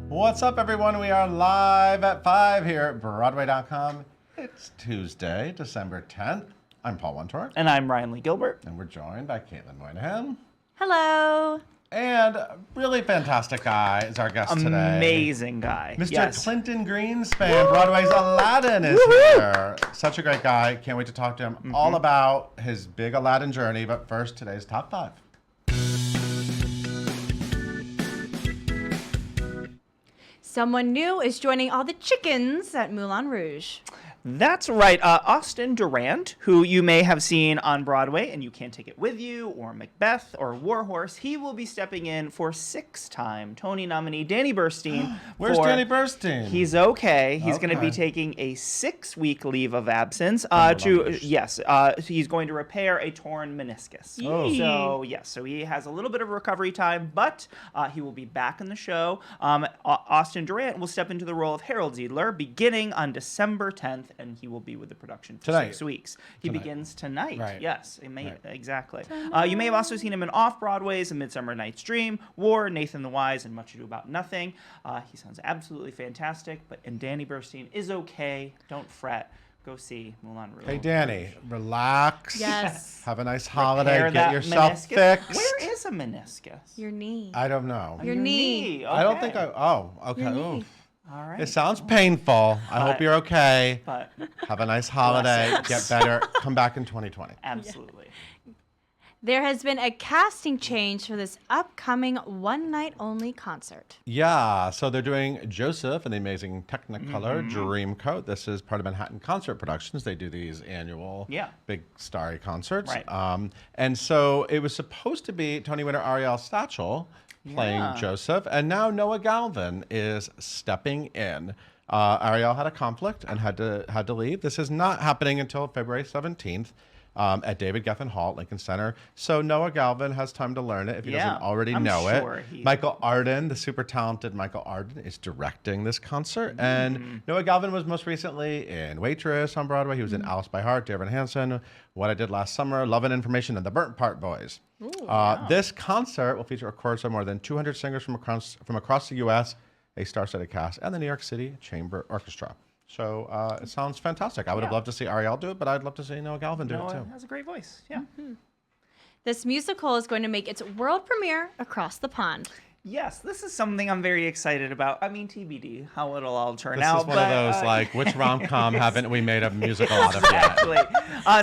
What's up, everyone? We are live at 5 here at Broadway.com. It's Tuesday, December 10th. I'm Paul Wontor. And I'm Ryan Lee Gilbert. And we're joined by Caitlin Moynihan. Hello. And a really fantastic guy is our guest today. Amazing guy. Mr. Yes. Clinton Greenspan, Broadway's Aladdin, is here. Such a great guy. Can't wait to talk to him all about his big Aladdin journey. But first, today's top 5. Someone new is joining all the chickens at Moulin Rouge. That's right. Austin Durant, who you may have seen on Broadway and You Can't Take It With You, or Macbeth, or Warhorse, he will be stepping in for 6-time Tony nominee Danny Burstein. Where's Danny Burstein? He's okay. He's going to be Okay. taking a 6-week leave of absence Rouge. he's going to repair a torn meniscus. Oh. So he has a little bit of recovery time, but he will be back in the show. Austin Durant will step into the role of Harold Ziedler beginning on December 10th, and he will be with the production for Tonight. 6 weeks. He begins tonight. Right. Yes, Right. exactly. You may have also seen him in off-Broadways, A Midsummer Night's Dream, War, Nathan the Wise, and Much Ado About Nothing. He sounds absolutely fantastic, and Danny Burstein is okay. Don't fret. Go see Moulin Rouge. Hey, Danny, relax. Yes. Have a nice holiday. Repair Get that yourself meniscus. fixed. Where is a meniscus? Your knee. I don't know. Your knee. I don't Okay. think okay. Your knee. Oof. All right. It sounds painful. I hope But- you're okay. But Have a nice holiday. Blessings. Get better. Come back in 2020. absolutely. There has been a casting change for this upcoming one-night-only concert. Yeah, so they're doing Joseph and the Amazing Technicolor Dreamcoat. This is part of Manhattan Concert Productions. They do these annual big starry concerts. Right. And so it was supposed to be Tony winner Ariel Stachel playing Yeah. Joseph, and now Noah Galvin is stepping in. Ariel had a conflict and had to leave. This is not happening until February 17th. At David Geffen Hall at Lincoln Center. So Noah Galvin has time to learn it if he doesn't already I'm know sure it. Michael Arden, the super talented Michael Arden, is directing this concert. And Noah Galvin was most recently in Waitress on Broadway. He was in Alice by Heart, Dear Evan Hansen, What I Did Last Summer, Love and Information, and The Burnt Part Boys. This concert will feature a chorus of more than 200 singers from across the U.S., a star-studded cast, and the New York City Chamber Orchestra. So it sounds fantastic. I would have loved to see Ariel do it, but I'd love to see Noah Galvin do it Noah too. has a great voice. Yeah. This musical is going to make its world premiere across the pond. Yes, this is something I'm very excited about. I mean, TBD, how it'll all turn This out. is one of those, like, which rom-com haven't we made a musical out of yet? Exactly.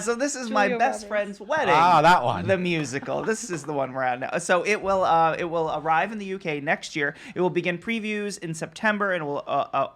So this is My Julia Best Roberts. Friend's Wedding. Ah, that one. The musical. This is the one we're at now. So it will arrive in the UK next year. It will begin previews in September and will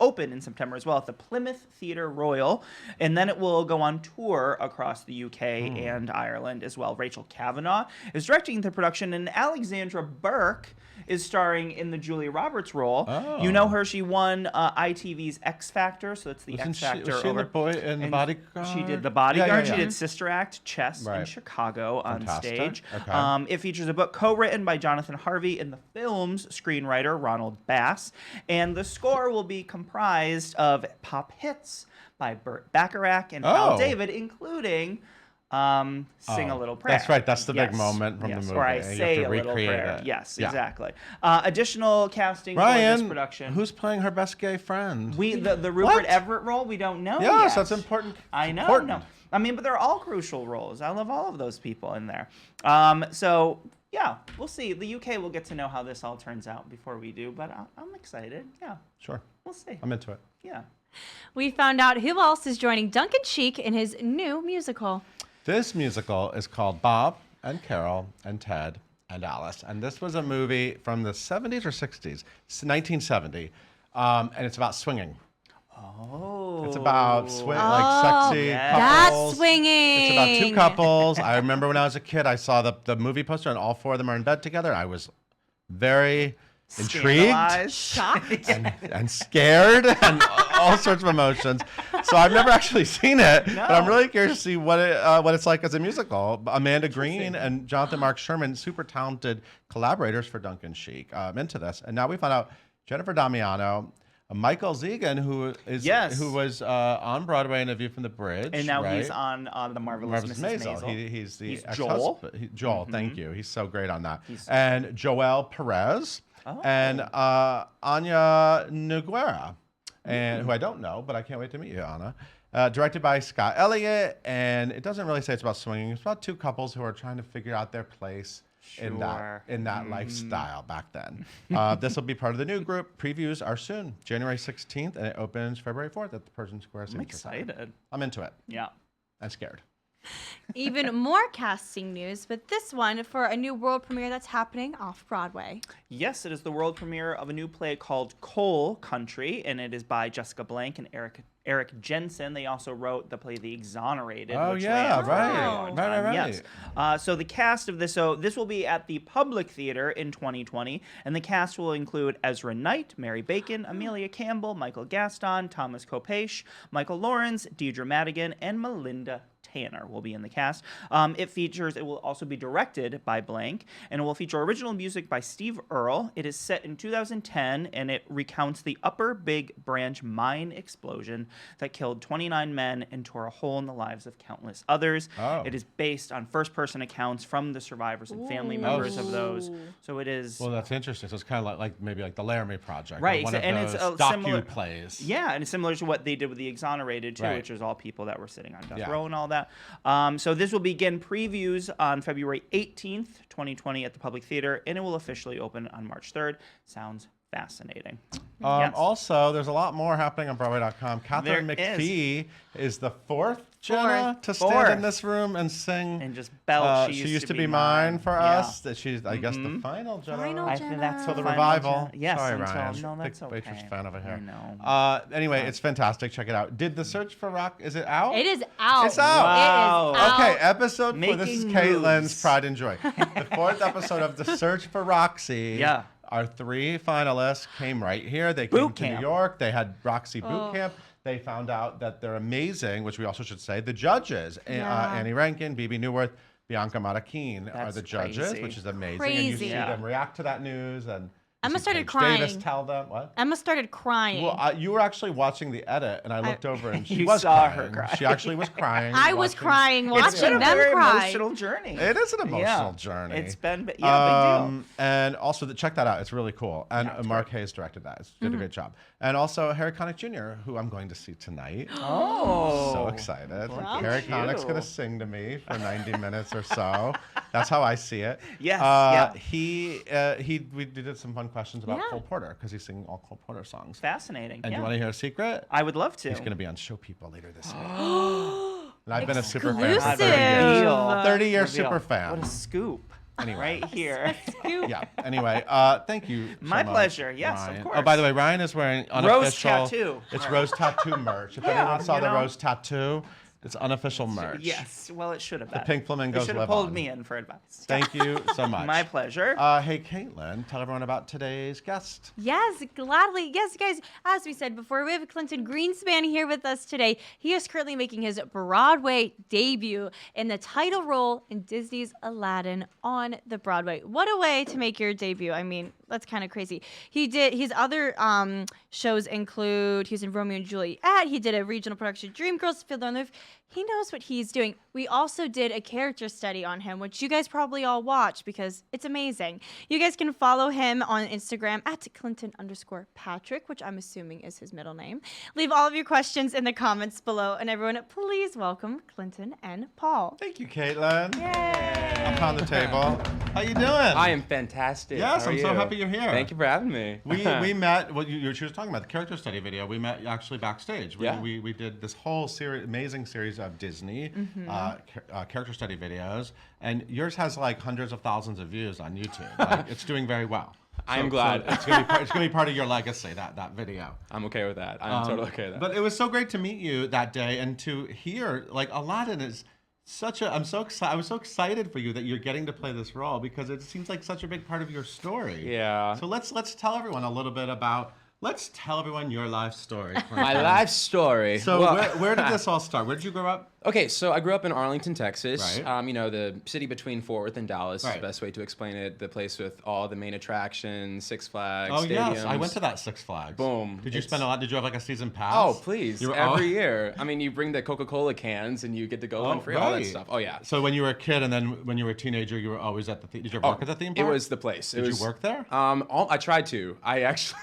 open in September as well at the Plymouth Theatre Royal. And then it will go on tour across the UK and Ireland as well. Rachel Kavanagh is directing the production, and Alexandra Burke is starring in the Julia Roberts role. Oh. You know her. She won ITV's X Factor, so it's the Wasn't X Factor. was she in the boy in the and Bodyguard? She did The Bodyguard. Yeah. She did Sister Act, Chess in Right. Chicago on Fantastic. stage. Okay. It features a book co-written by Jonathan Harvey and the film's screenwriter Ronald Bass. And the score will be comprised of pop hits by Burt Bacharach and Hal Oh. David, including Sing a Little Prayer. That's right. That's the big Yes. moment from the movie. Or I You have Say to a Little recreate Prayer. it. Yes, Yeah. exactly. Additional casting for this Ryan, production. who's playing her best gay friend? The Rupert What? Everett role, we don't know Yes, yet. that's important. I know. Important. No. I mean, but they're all crucial roles. I love all of those people in there. So, yeah, we'll see. The UK will get to know how this all turns out before we do, but I'm excited. Yeah, Sure. we'll see. I'm into it. Yeah. We found out who else is joining Duncan Sheik in his new musical. This musical is called Bob and Carol and Ted and Alice. And this was a movie from the 70s or 60s, 1970. And it's about swinging. Oh. It's about sexy yes. couples. That's swinging. It's about two couples. I remember when I was a kid, I saw the movie poster and all four of them are in bed together. I was very intrigued Scandalized. Shocked. and scared and all sorts of emotions. So I've never actually seen it, but I'm really curious to see what it's like as a musical. Amanda Green and Jonathan Mark Sherman, super talented collaborators for Duncan Sheik, into this. And now we found out Jennifer Damiano, Michael Zegan, who was on Broadway in A View from the Bridge, And now right? he's on The Marvelous Mrs. Maisel. He's the Joel. Joel, thank you. He's so great on that. And Joelle Perez. and Anya Noguera, and who I don't know, but I can't wait to meet you, Anna. Directed by Scott Elliott, and it doesn't really say it's about swinging. It's about two couples who are trying to figure out their place in that lifestyle back then. This will be part of the new group. Previews are soon, January 16th, and it opens February 4th at the Pershing Square I'm Theater. excited. I'm into it. Yeah. I'm scared. Even more casting news, but this one for a new world premiere that's happening off Broadway. Yes, it is the world premiere of a new play called Coal Country, and it is by Jessica Blank and Eric Jensen. They also wrote the play The Exonerated. Oh, which yeah, ran for a right. long Right, time. right, Yes. So the cast of this, this will be at the Public Theater in 2020, and the cast will include Ezra Knight, Mary Bacon, Amelia Campbell, Michael Gaston, Thomas Kopesh, Michael Lawrence, Deidre Madigan, and Melinda Tanner will be in the cast. It will also be directed by Blank, and it will feature original music by Steve Earle. It is set in 2010, and it recounts the Upper Big Branch mine explosion that killed 29 men and tore a hole in the lives of countless others. Oh. It is based on first-person accounts from the survivors and family members of those. So it is. Well, that's interesting. So it's kind of like maybe like the Laramie Project, Right, Or one of and those it's a similar- docu-plays. Yeah, and it's similar to what they did with The Exonerated, too, Right. which was all people that were sitting on death Yeah. row and all that. So this will begin previews on February 18th, 2020 at the Public Theater, and it will officially open on March 3rd. Sounds fascinating. Yes. Also, there's a lot more happening on Broadway.com. Catherine There McPhee is the fourth Jenna to stand Fourth. in this room and sing. And just belt, She used to be mine for Yeah. us. That she's, I guess, the final Jenna. Final I think that's For the final revival. Jenna. Yes, Sorry, until, Ryan. no, that's Big okay. Waitress fan over here. I know. Anyway, it's fantastic. Check it out. Did The Search for Rock, is it out? It is out. It's out. Wow. It is out. Okay, episode 4. This is Making Caitlin's moves. Pride and Joy. The 4th episode of The Search for Roxy. Yeah. Our 3 finalists came right here. They came Boot to camp. New York. They had Roxy Oh. Boot Camp. They found out that they're amazing, which we also should say. The judges, Yeah. Annie Rankin, Bebe Newworth, Bianca Marroquin are That's the judges, crazy. which is amazing. And Crazy. you see Yeah. them react to that news. And you Emma see started Paige Davis crying. tell them what? Emma started crying. Well, you were actually watching the edit, and I looked over, and she You was saw crying. her cry. She actually was crying. I was watching- crying It's watching been a them very cry. emotional journey. It is an emotional Yeah. journey. It's been, big deal. And also, check that out. It's really cool. And Yeah, it's Mark Hayes directed that. It's did a great job. And also, Harry Connick Jr., who I'm going to see tonight. Oh. So excited. Well, Harry cute. Connick's going to sing to me for 90 minutes or so. That's how I see it. Yes, yeah. We did some fun questions about Yeah. Cole Porter because he's singing all Cole Porter songs. Fascinating. And yeah. you want to hear a secret? I would love to. He's going to be on Show People later this week. And I've been a super fan for Exclusive. 30 years. Reveal. 30-year Reveal. super fan. What a scoop. Anyway. Right here. Yeah. Anyway, thank you. My so much, pleasure. Yes, of Ryan. course. Oh, by the way, Ryan is wearing unofficial Rose tattoo. It's Rose Tattoo merch. If Yeah, anyone saw you the know. Rose Tattoo, it's unofficial merch. Yes. Well, it should have been. pink flamingos They should have live pulled on. me in for advice. Thank you so much. My pleasure. Hey, Caitlin, tell everyone about today's guest. Yes, gladly. Yes, guys, as we said before, we have Clinton Greenspan here with us today. He is currently making his Broadway debut in the title role in Disney's Aladdin on the Broadway. What a way to make your debut. I mean, that's kind of crazy. His other shows include, he was in Romeo and Juliet. He did a regional production, Dreamgirls, Fiddler on the Roof. He knows what he's doing. We also did a character study on him, which you guys probably all watched because it's amazing. You guys can follow him on Instagram at Clinton_Patrick, which I'm assuming is his middle name. Leave all of your questions in the comments below. And everyone, please welcome Clinton and Paul. Thank you, Caitlin. Yay! Up on the table. How you doing? I am fantastic. Yes, How are I'm so you? happy you're here. Thank you for having me. We met. Well, she was talking about the character study video. We met actually backstage. Yeah. We did this whole amazing series of Disney character study videos, and yours has like hundreds of thousands of views on YouTube. Like, it's doing very well. I am glad. it's gonna be part of your legacy. That video. I'm okay with that. I'm totally okay with that. But it was so great to meet you that day and to hear like Aladdin is such a. I was so excited for you that you're getting to play this role because it seems like such a big part of your story. Yeah. So let's tell everyone a little bit about let's tell everyone your life story. My life story. So Well- where did this all start? Where did you grow up? Okay, so I grew up in Arlington, Texas. Right. You know, the city between Fort Worth and Dallas is Right. the best way to explain it. The place with all the main attractions, Six Flags, Oh stadiums. yes, I went to that Six Flags. Boom. Did you It's- spend a lot? Did you have like a season pass? Oh, please. You were Every year. I mean, you bring the Coca-Cola cans and you get to go in free, all that right. stuff. Oh, yeah. So when you were a kid, and then when you were a teenager, you were always at the. Did you work at the theme It park? was the place. Did you work there? I tried to. I actually,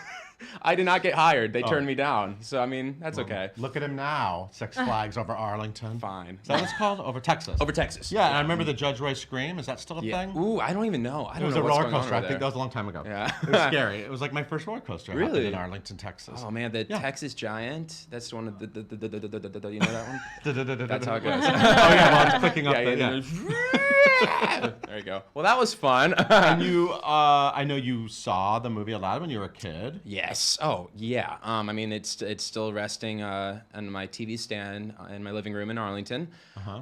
I did not get hired. They turned me down. So, I mean, that's okay. Look at him now. Six Flags over Arlington. Fine. Is that what it's called? Over Texas. Over Texas. Yeah, and I remember the Judge Roy Scream. Is that still a Yeah. thing? Ooh, I don't even know. I It don't was know a what's roller going on coaster. I over think that there. was a long time ago. Yeah. It was scary. It was like my first roller coaster. It happened Really? in Arlington, Texas. Oh man, the Yeah. Texas Giant. That's one of the you know that one? That's how it goes. Oh yeah, well it's clicking up. Yeah, Yeah. there you go. Well, that was fun. And you, I know you saw the movie Aladdin when you were a kid. Yes. Oh, yeah. I mean, it's still resting on my TV stand in my living room in Arlington.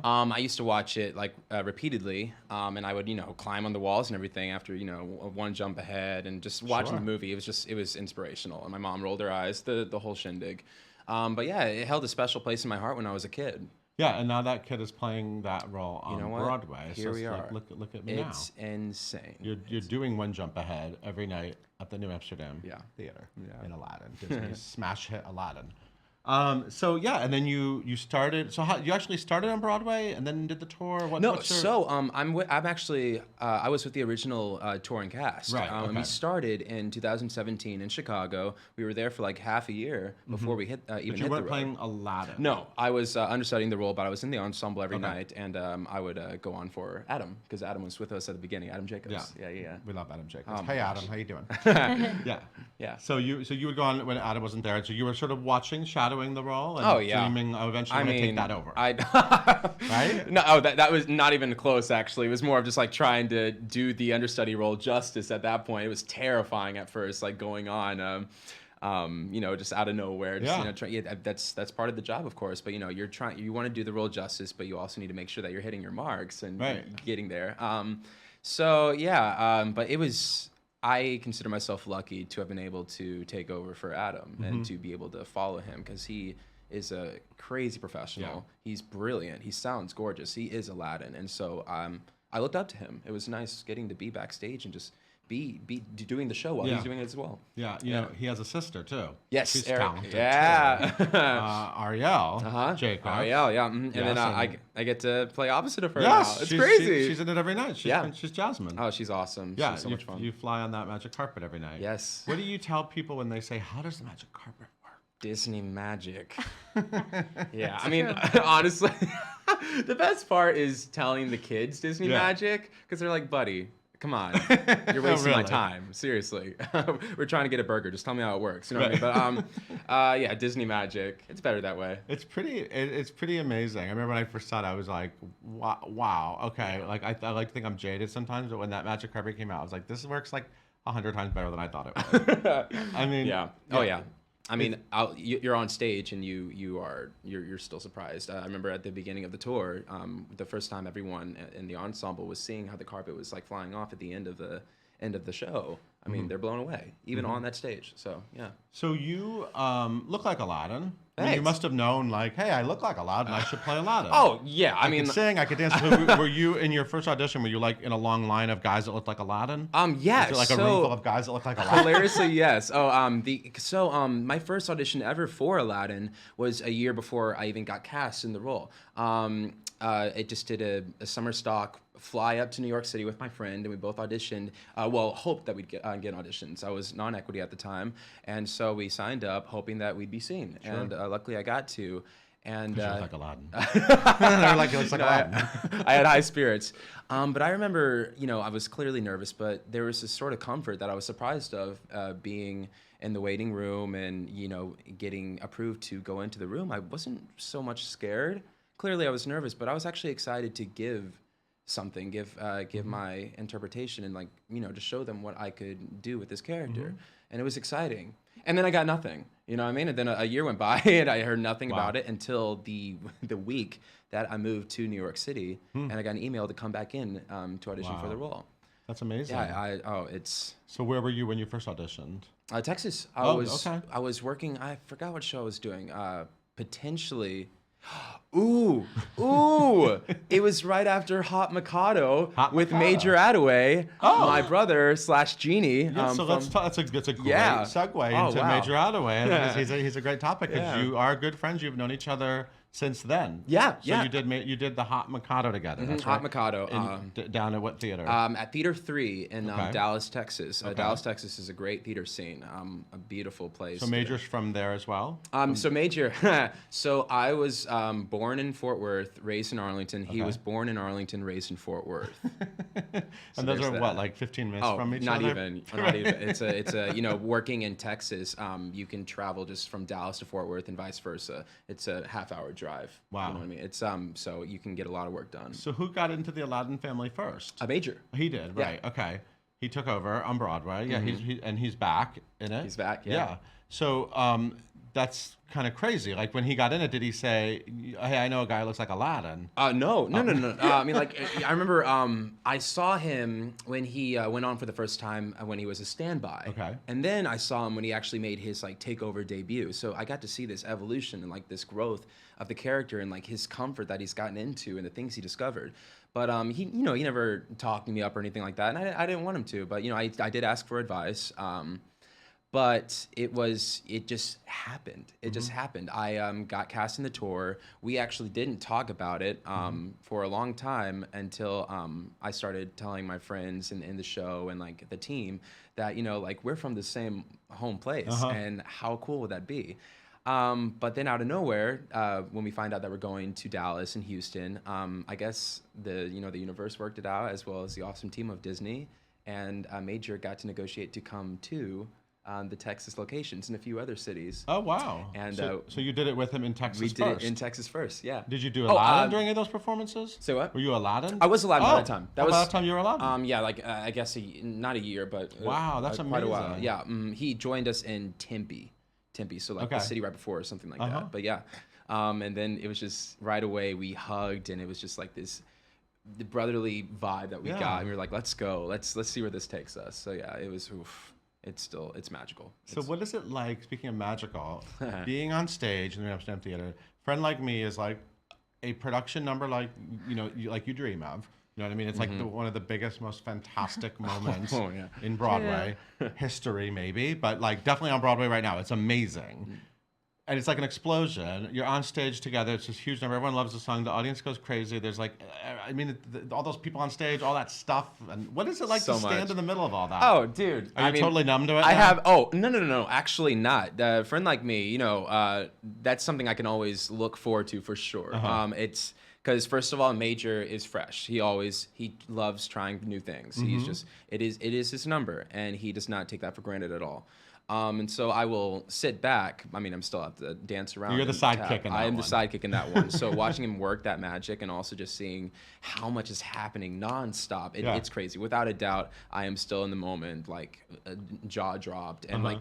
I used to watch it like repeatedly, and I would climb on the walls and everything after one jump ahead and just watching Sure. the movie. It was inspirational, and my mom rolled her eyes the whole shindig. But yeah, it held a special place in my heart when I was a kid. Yeah, and now that kid is playing that role on know what? Broadway. Here it's we like, are. Look at me It's now. insane. You're doing One Jump Ahead every night at the New Amsterdam Yeah. Theater Yeah. in Aladdin, Disney's smash hit Aladdin. So yeah, and then you started. So you actually started on Broadway and then did the tour. No, what's your- so I'm actually I was with the original touring cast. Right, And okay. we started in 2017 in Chicago. We were there for like half a year before we hit even but you hit weren't the road. playing Aladdin. No, I was understudying the role, but I was in the ensemble every Okay. night, and I would go on for Adam because Adam was with us at the beginning. Adam Jacobs. Yeah. We love Adam Jacobs. Oh, Hey my Adam, how you doing? Yeah. Yeah. So you would go on when Adam wasn't there. So you were sort of watching, shadowing the role, and Oh, yeah. dreaming of eventually I going to take mean, that over. Right? No, oh, that was not even close. Actually, it was more of just like trying to do the understudy role justice. At that point, it was terrifying at first, like going on, just out of nowhere. Just, Yeah. That's part of the job, of course. But you want to do the role justice, but you also need to make sure that you're hitting your marks and Right. getting there. But it was. I consider myself lucky to have been able to take over for Adam and to be able to follow him because he is a crazy professional. Yeah. He's brilliant. He sounds gorgeous. He is Aladdin, and so I looked up to him. It was nice getting to be backstage and just be doing the show while Yeah. he's doing it as well. Yeah, you know, he has a sister too. Yes, she's Eric. talented. Yeah. Too. Ariel, Uh-huh. Jacob. Ariel, yeah. And then Yes, I get to play opposite of her Yes, now. It's she's, crazy. She's in it every night. She's Jasmine. Oh, she's awesome. yeah, She's so much fun. you fly on that magic carpet every night. Yes. What do you tell people when they say, "How does the magic carpet work?" Disney magic. Yeah, I mean, honestly, the best part is telling the kids Disney Yeah. magic because they're like, buddy, come on, you're wasting my really? time. Seriously, we're trying to get a burger. Just tell me how it works. You know what I mean? But yeah, Disney magic. It's better that way. It's pretty amazing. I remember when I first saw it, I was like, wow, okay. Like I like to think I'm jaded sometimes, but when that magic carpet came out, I was like, this works like 100 times better than I thought it would. I mean, Yeah. Oh yeah. I mean, you're on stage and you're still surprised. I remember at the beginning of the tour, the first time everyone in the ensemble was seeing how the carpet was like flying off at the end of the show. I mean, they're blown away, even on that stage. So yeah. So you look like Aladdin. I mean, you Thanks. must have known, like, hey, I look like Aladdin. I should play Aladdin. Oh yeah. I I mean, could sing. I could dance. Were you in your first audition? Were you like in a long line of guys that looked like Aladdin? yeah. Is it like a so, room full of guys that look like Aladdin? Hilariously, yes. My first audition ever for Aladdin was a year before I even got cast in the role. I just did a summer stock fly up to New York City with my friend, and we both auditioned. Hoped that we'd get auditions. I was non-equity at the time, and so we signed up hoping that we'd be seen. And luckily, I got to. And You look like Aladdin. They're like, it looks like Aladdin. I had high spirits. But I remember, I was clearly nervous, but there was this sort of comfort that I was surprised of being in the waiting room and, getting approved to go into the room. I wasn't so much scared. Clearly I was nervous, but I was actually excited to give something, give my interpretation and to show them what I could do with this character. And it was exciting. And then I got nothing, you know what I mean? And then a year went by and I heard nothing about it until the week that I moved to New York City and I got an email to come back in to audition for the role. That's amazing. Yeah, it's So where were you when you first auditioned? Texas. Oh, okay. I was working. I forgot what show I was doing. Potentially. Ooh, ooh! It was right after Hot Mikado Hot with Mikado. Major Attaway, my brother / Genie. Yeah, so from- that's a great Yeah. segue Oh, into wow. Major Attaway. And he's a great topic because Yeah. you are good friends. You've known each other since then. Yeah, So yeah. you did the Hot Mikado together. That's Hot right. Mikado. Down at what theater? At Theater 3 in Okay. Dallas, Texas. Okay. Dallas, Texas is a great theater scene. A beautiful place. So Major's from there as well. So Major, so I was born in Fort Worth, raised in Arlington. He Okay. was born in Arlington, raised in Fort Worth. And those there's are that. what, like 15 minutes Oh, from each not other? even, not even. It's a working in Texas, you can travel just from Dallas to Fort Worth and vice versa. It's a half-hour drive. Wow. You know what I mean? It's so you can get a lot of work done. So who got into the Aladdin family first? A Major. He did, Yeah. right? Okay. He took over on Broadway. Yeah, he's back in it. He's back, yeah. So that's kind of crazy. Like when he got in it, did he say, "Hey, I know a guy who looks like Aladdin"? No. I mean, like, I remember I saw him when he went on for the first time when he was a standby. Okay. And then I saw him when he actually made his like takeover debut. So I got to see this evolution and like this growth of the character and like his comfort that he's gotten into and the things he discovered. But he never talked me up or anything like that, and I didn't want him to. But I did ask for advice. But it just happened. It just happened. I got cast in the tour. We actually didn't talk about it for a long time until I started telling my friends in the show and like the team that like we're from the same home place and how cool would that be? But then out of nowhere, when we find out that we're going to Dallas and Houston, I guess the universe worked it out as well as the awesome team of Disney, and Major got to negotiate to come to the Texas locations and a few other cities. Oh wow! And, so you did it with him in Texas We did first. it in Texas first, yeah. Did you do Oh, Aladdin during any of those performances? Say what? Were you Aladdin? I was Aladdin by that time. By that time you were Aladdin. Yeah, like I guess not a year, but Wow, that's quite a while. amazing. Yeah, he joined us in Tempe, so like the Okay. city right before or something like that. But yeah, and then it was just right away we hugged, and it was just like the brotherly vibe that we Yeah. got. And we were like, let's go, let's see where this takes us. So yeah, it was. It's magical. So what is it like, speaking of magical, being on stage in the Amsterdam Theater? Friend Like Me is like a production number like you dream of. You know what I mean? It's like one of the biggest, most fantastic moments Oh, yeah. in Broadway history, maybe, but like definitely on Broadway right now. It's amazing. And it's like an explosion. You're on stage together. It's this huge number. Everyone loves the song. The audience goes crazy. There's like, all those people on stage, all that stuff. And what is it like So to stand much. in the middle of all that? Oh, dude. Are you totally numb to it I now? have. Oh, no. Actually, not. Friend Like Me, that's something I can always look forward to for sure. It's because first of all, Major is fresh. He loves trying new things. It is his number, and he does not take that for granted at all. And so I will sit back. I mean, I'm still have to dance around. You're the and sidekick tap. in that I am one. the sidekick in that one. So watching him work that magic and also just seeing how much is happening nonstop, it's crazy. Without a doubt, I am still in the moment, like jaw dropped, and like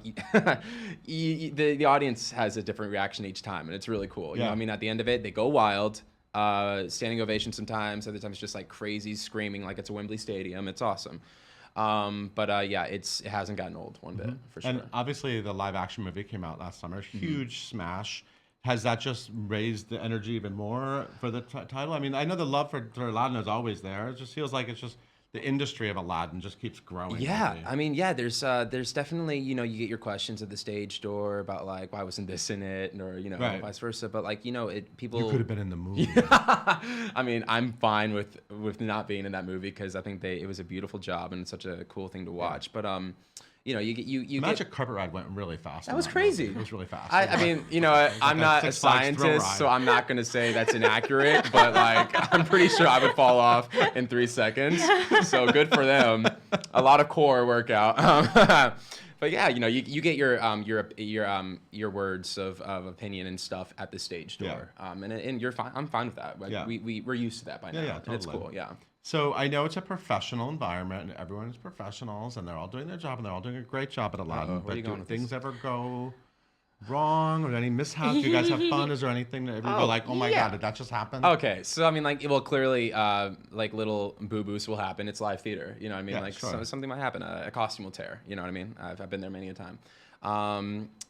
the audience has a different reaction each time, and it's really cool. You know what I mean? At the end of it, they go wild. Standing ovation sometimes. Other times, just like crazy screaming, like it's a Wembley Stadium. It's awesome. But yeah, it hasn't gotten old one bit for sure. And obviously, the live action movie came out last summer. Huge smash. Has that just raised the energy even more for the title? I mean, I know the love for Aladdin is always there. It just feels like it's just the industry of Aladdin just keeps growing. Yeah, maybe. I mean, yeah, there's definitely, you get your questions at the stage door about like, why wasn't this in it, or Right. vice versa. But like, people. You could have been in the movie. I mean, I'm fine with not being in that movie because I think it was a beautiful job and it's such a cool thing to watch. But you The Magic Carpet Ride went really fast. That in was movie. crazy. It was really fast. I mean, I'm a not a Six Flags thrill scientist, ride. so I'm not going to say that's inaccurate, but like, I'm pretty sure I would fall off in 3 seconds. So good for them. A lot of core workout. But yeah, you get your words of opinion and stuff at the stage door. And you're fine. I'm fine with that. Like, Yeah. we're used to that by now. yeah, And it's totally. cool. Yeah. So I know it's a professional environment, and everyone is professionals, and they're all doing their job, and they're all doing a great job at Aladdin. Where are you But going do with this? things ever go wrong, or any mishaps? Do you guys have fun? Is there anything that everyone go like, oh my yeah. god, did that just happen? Okay, so I mean, like, well, clearly, like little boo-boos will happen. It's live theater, you know what I mean? Yeah, like, sure. something might happen. A costume will tear, you know what I mean? I've been there many a time.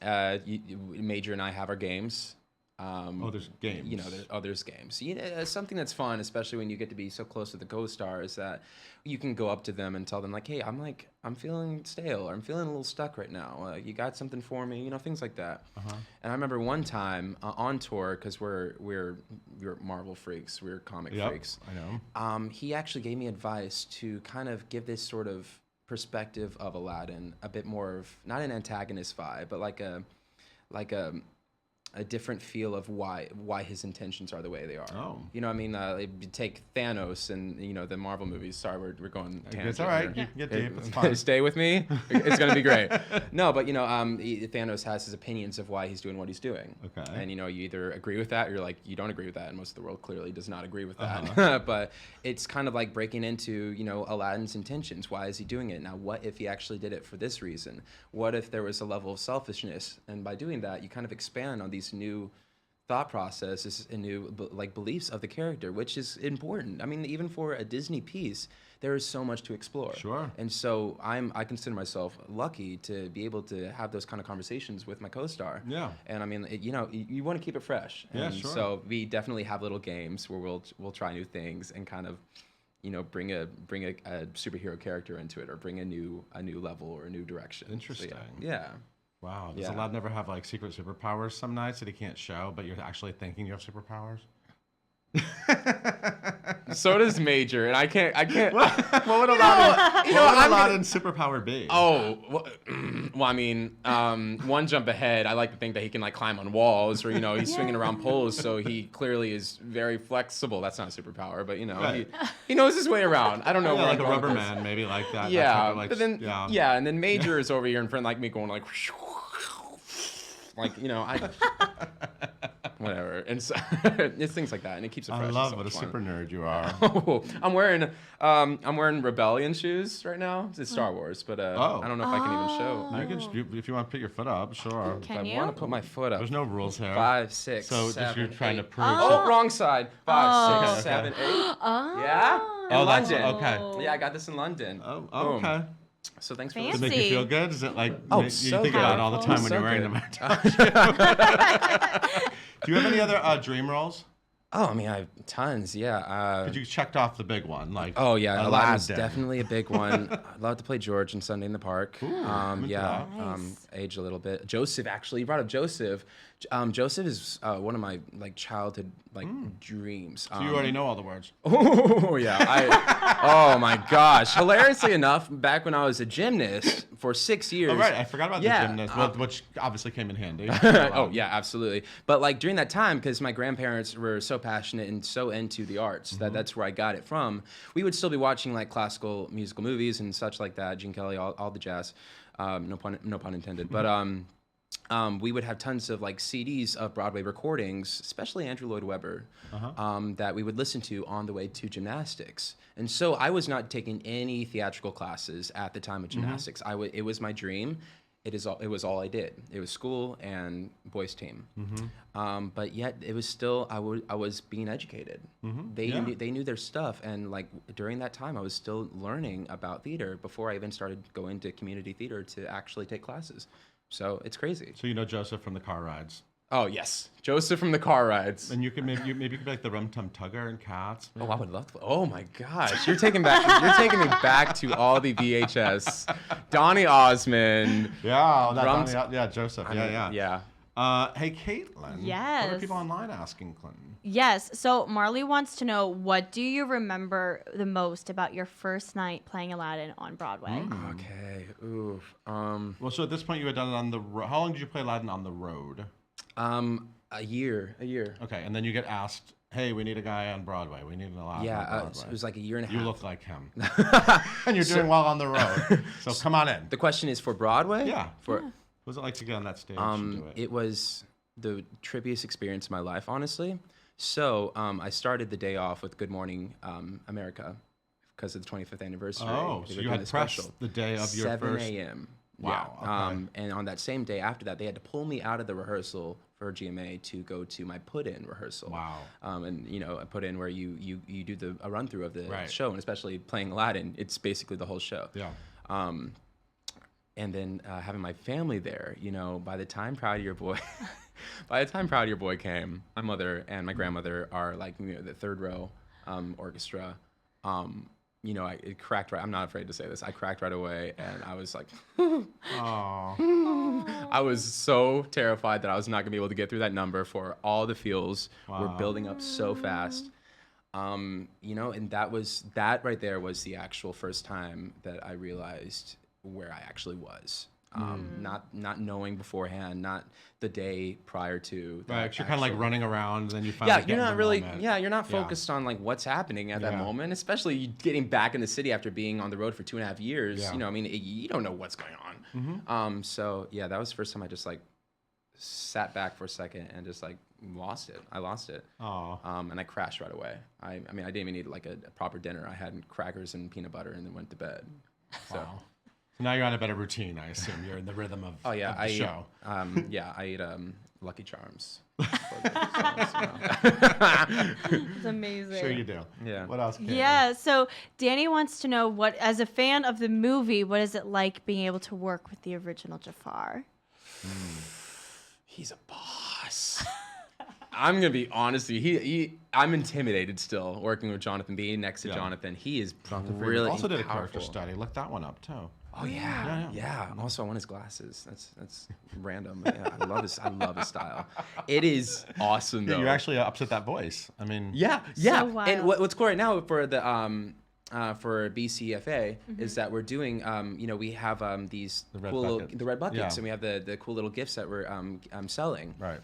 Major and I have our games. There's games. You know, there's games. Something that's fun, especially when you get to be so close to the co-star, is that you can go up to them and tell them like, "Hey, I'm feeling stale, or I'm feeling a little stuck right now. You got something for me?" You know, things like that. And I remember one time on tour, because we're Marvel freaks, we're comic freaks. I know. He actually gave me advice to kind of give this sort of perspective of Aladdin a bit more of not an antagonist vibe, but like a different feel of why his intentions are the way they are. Oh. You know what I mean? You take Thanos and, you know, the Marvel movies. Sorry, we're going tangent. It's all right. here. You can get deep. It's fine. Stay with me. It's going to be great. No, but, you know, Thanos has his opinions of why he's doing what he's doing. Okay. And, you know, you either agree with that or you're like, you don't agree with that. And most of the world clearly does not agree with that. But it's kind of like breaking into, you know, Aladdin's intentions. Why is he doing it? Now, what if he actually did it for this reason? What if there was a level of selfishness? And by doing that, you kind of expand on these new thought processes and new beliefs of the character, which is important. I mean, even for a Disney piece, there is so much to explore. Sure. And so I consider myself lucky to be able to have those kind of conversations with my co-star. Yeah. And I mean, you know, you want to keep it fresh. Yeah, And sure. so we definitely have little games where we'll try new things and kind of, you know, bring a superhero character into it, or bring a new level or a new direction. So, Interesting. yeah. Wow. Does Yeah. Aladdin ever have like secret superpowers some nights that he can't show, but you're actually thinking you have superpowers? So does Major, and I can't. What would Aladdin, Aladdin's superpower be? Oh, well, I mean, one jump ahead. I like to think that he can like climb on walls, or, you know, he's swinging around poles, so he clearly is very flexible. That's not a superpower, but, you know, Right. he knows his way around. I don't know Yeah, where like I'm a going rubber with this. man, maybe like that. Yeah, that type of, like, but then yeah. and then Major is over here in front, like me, going like, like, you know, whatever, and so it's things like that, and it keeps it fresh. I It's love so what a much fun. super nerd you are. Oh, I'm wearing Rebellion shoes right now. It's Star Wars, but I don't know if I can even show. You can, if you want to put your foot up, sure. Can I you? want to put my foot up. There's no rules here. 5, 6, So just 7, you're trying to 8. prove. Oh, wrong side. 5, 6, Okay, 7, 8. Oh. Yeah. In Oh, that's London. okay. Yeah, I got this in London. Oh, Boom. okay. So thanks for Fancy. Does it make you feel good? Is it like Oh, you so think about it all the good. time when So you're wearing good. them? Do you have any other dream roles? Oh, I mean, I have tons. Yeah. Because you checked off the big one, like Oh yeah, Aladdin's Aladdin. definitely a big one. I'd love to play George in Sunday in the Park. into Yeah, that. Nice. age a little bit. Joseph, actually, you brought up Joseph. Joseph is one of my like childhood dreams. So you already know all the words. Oh yeah, oh my gosh! Hilariously enough, back when I was a gymnast for 6 years. Oh, right. I forgot about Yeah, the gymnast, which obviously came in handy. Oh yeah, absolutely. But like during that time, because my grandparents were so passionate and so into the arts that's where I got it from. We would still be watching like classical musical movies and such like that. Gene Kelly, all the jazz. No pun intended. But we would have tons of like CDs of Broadway recordings, especially Andrew Lloyd Webber, that we would listen to on the way to gymnastics. And so I was not taking any theatrical classes at the time of gymnastics. It was my dream. It was all I did. It was school and boys team. But yet it was still I was being educated. They knew their stuff, and like during that time I was still learning about theater before I even started going to community theater to actually take classes. So it's crazy. So you know Joseph from the car rides. Oh yes, Joseph from the car rides. And you could maybe you could be like the Rum Tum Tugger and Cats. Oh, I would love to. Oh my gosh, you're taking me back to all the VHS. Donny Osmond. Yeah, Rum- Joseph. I mean, Yeah. yeah. Hey, Caitlin. What are Yes. people online asking, Clinton? Yes. So Marley wants to know, what do you remember the most about your first night playing Aladdin on Broadway? Okay. Oof. Well, so at this point you had done it on the road. How long did you play Aladdin on the road? A year. Okay, and then you get asked, hey, we need a guy on Broadway. We need an Aladdin on Yeah, Broadway. it was like a year and a half. You look like him. And you're doing well on the road. So come on in. The question is for Broadway? Yeah. For What was it like to get on that stage and do it? it was the trippiest experience of my life, honestly. So I started the day off with Good Morning America because of the 25th anniversary. Oh, They so were you doing had a press special. the day of your 7 first... a.m. Wow, Yeah. okay. And on that same day after that, they had to pull me out of the rehearsal for GMA to go to my put-in rehearsal. Wow. And you know, a put-in where you do a run-through of the Right. show, and especially playing Aladdin, it's basically the whole show. Yeah. and then having my family there, you know, by the time Proud of Your Boy, by the time Proud of Your Boy came, my mother and my grandmother are like, you know, the third row orchestra. You know, it cracked right. I'm not afraid to say this. I cracked right away, and I was like, Oh, I was so terrified that I was not gonna be able to get through that number for all the feels were building up so fast. You know, and that right there was the actual first time that I realized where I actually was. Not knowing beforehand, not the day prior to. right. that You're kind of like actual- running around, and you finally Yeah, get you're in not the really. moment. Yeah, you're not Yeah. focused on like what's happening at that Yeah. moment, especially you getting back in the city after being on the road for 2.5 years. Yeah. You know, I mean, you don't know what's going on. So yeah, that was the first time I just like sat back for a second and just like lost it. I lost it. Oh, And I crashed right away. I mean, I didn't even need like a proper dinner. I had crackers and peanut butter and then went to bed. So. wow. So now you're on a better routine, I assume. You're in the rhythm of, Oh yeah, of the I show. yeah, I ate Lucky Charms. before the- so, It's amazing. Sure you do. Yeah. What else? Katie? Yeah, so Danny wants to know what, as a fan of the movie, what is it like being able to work with the original Jafar? He's a boss. I'm gonna be honest with you. I'm intimidated still working with Jonathan. Being next to Yeah. Jonathan, he is Dr. Friedman really also did a character powerful. study. Look that one up too. Oh yeah, yeah. Also, I want his glasses. That's random. Yeah, I love his style. It is awesome though. You actually upset that voice. I mean, Yeah. wild. And what's cool right now for the for BCFA is that we're doing you know, we have these The red cool little, buckets. the red buckets, Yeah. and we have the cool little gifts that we're selling. right.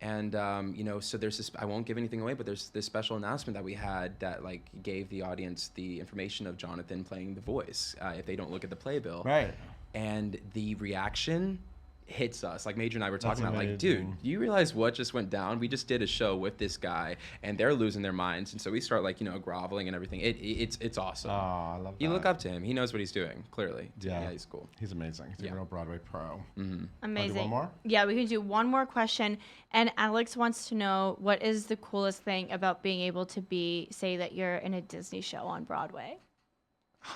And you know, so there's this. I won't give anything away, but there's this special announcement that we had that like gave the audience the information of Jonathan playing the voice if they don't look at the playbill. Right. And the reaction hits us. Like Major and I were talking That's about, like, dude, amazing. do you realize what just went down? We just did a show with this guy, and they're losing their minds. And so we start like, you know, groveling and everything. It's awesome. Oh, I love that. You look up to him. He knows what he's doing. Clearly. Yeah. He's cool. He's amazing. He's Yeah. a real Broadway pro. Amazing. one more? Yeah, we can do one more question. And Alex wants to know, what is the coolest thing about being able to say that you're in a Disney show on Broadway?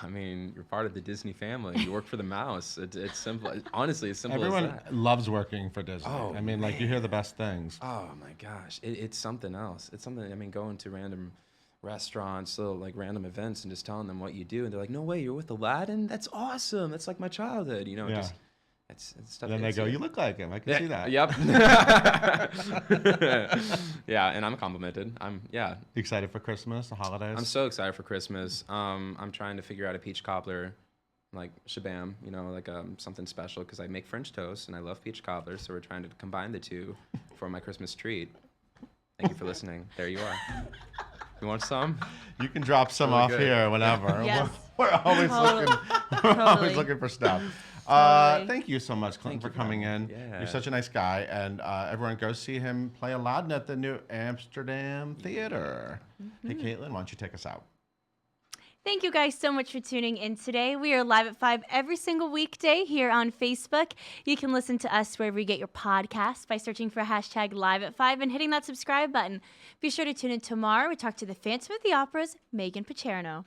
I mean, you're part of the Disney family. You work for the mouse. It's simple. Honestly, it's simple Everyone as that. loves working for Disney. Oh, I mean, like you hear the best things. Oh my gosh, it's something else. It's something. I mean, going to random restaurants, little like random events, and just telling them what you do, and they're like, "No way, you're with Aladdin? That's awesome. That's like my childhood." You know, Yeah. just it's stuff. And then they it's- go, "You look like him. I can Yeah, see that." Yep. Yeah, and I'm complimented. Excited for Christmas, the holidays. I'm so excited for Christmas. I'm trying to figure out a peach cobbler, like shabam, you know, like something special because I make French toast and I love peach cobbler. So we're trying to combine the two for my Christmas treat. Thank you for listening. There you are. You want some? You can drop some Really off good. here whenever. Yes. We're always Totally. we're always Totally. looking for stuff. Totally. Thank you so much, Clinton, Thank for you for coming in. having me. Yeah. You're such a nice guy, and everyone go see him play Aladdin at the New Amsterdam Theater. Hey, Caitlin, why don't you take us out? Thank you guys so much for tuning in today. We are live at 5 every single weekday here on Facebook. You can listen to us wherever you get your podcasts by searching for hashtag live at 5 and hitting that subscribe button. Be sure to tune in tomorrow. We talk to the Phantom of the Opera's Megan Pacherno.